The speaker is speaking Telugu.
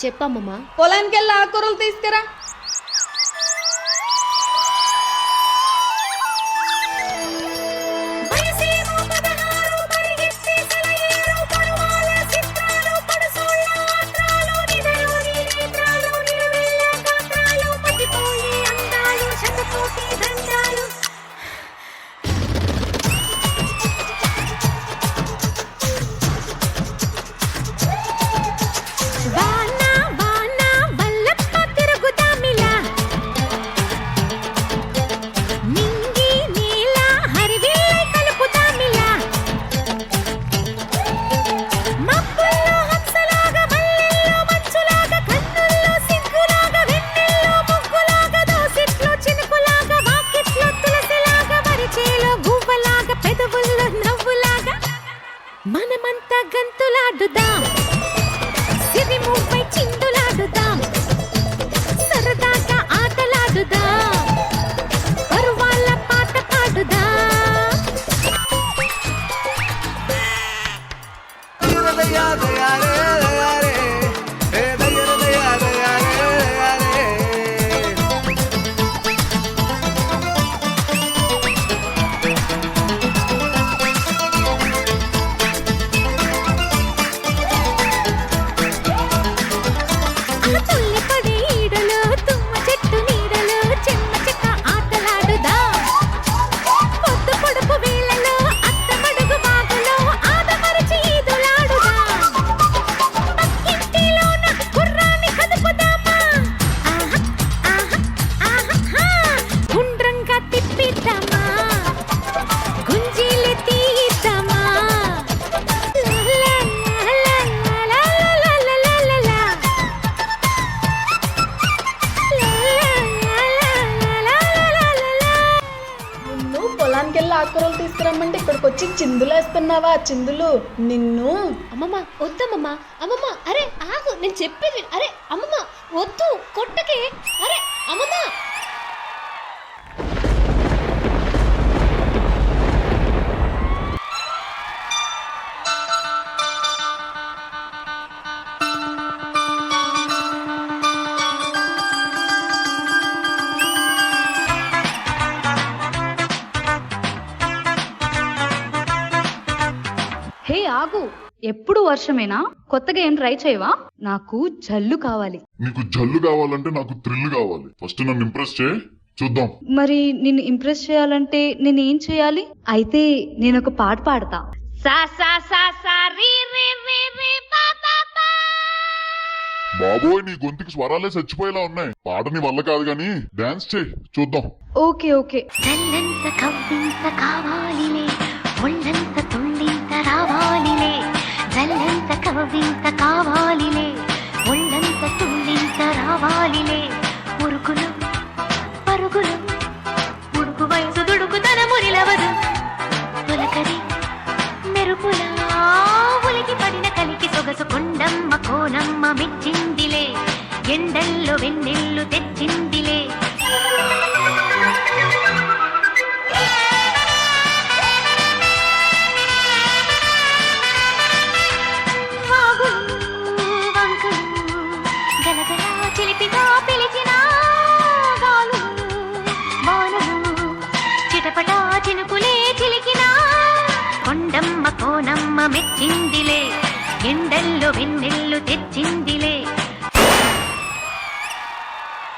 చెప్పమ్మమ్మా. పొలానికి వెళ్ళి ఆకుకూరలు తీసుకురా. మనమంతా గంతులాడుదాం, సిరిముపై చిందులాడుదాం, సరదాగా ఆటలాడుదాం, పరువాళ్ళ పాట పాడుదాం. పొలానికెళ్ళి ఆకుకూరలు తీసుకురమ్మంటే ఇక్కడికి వచ్చి చిందులేస్తున్నావా? చిందులు నిన్ను. అమ్మమ్మ వద్దమ్మమ్మ. అమ్మమ్మ అరే ఆగు, నేను చెప్పేది. అరే అమ్మమ్మ వద్దు, కొట్టకే. అరే అమ్మమ్మ. హే ఆగు, ఎప్పుడు వర్షమేనా? కొత్తగా ఏం ట్రై చేయవా? నాకు జల్లు కావాలి. నీకు జల్లు కావాలంటే నాకు థ్రిల్ కావాలి. ఫస్ట్ నన్ను ఇంప్రెస్ చేయి, చూద్దాం. మరి నిన్ను ఇంప్రెస్ చేయాలంటే నేను ఏం చేయాలి? అయితే నేను ఒక పాట పాడతా. సా సా సా సా రీ రీ రీ రీ పా పా పా. బాబోయ్, నీ గొంతుకి స్వరాలే చచ్చిపోయేలా ఉన్నాయి. పాట నీ వల్ల కాదు గానీ డాన్స్ చేయి, చూద్దాం. Okay okay. చల్లంత కవ్వింత కావాలిలే, ఒళ్ళంత తుళ్ళింత రావాలిలే, జల్లంత కవ్వింత కావాలిలే, ఒళ్ళంత తుళ్ళింత రావాలిలే, ఉరుకులు పరుగులు ఉడుకు వయసు దుడుకుతన మురిలవదు, తొలకరి మెరుపులా ఉలికి పడిన కలికి సొగసు కొండమ్మ కోనమ్మ మెచ్చిందిలే, ఎండల్లో వెన్నెల్లు తెచ్చిందిలే. కొండమ్మ కోనమ్మ మెచ్చిందిలే, ఎండల్లో వెన్నెల్లు తెచ్చిందిలే.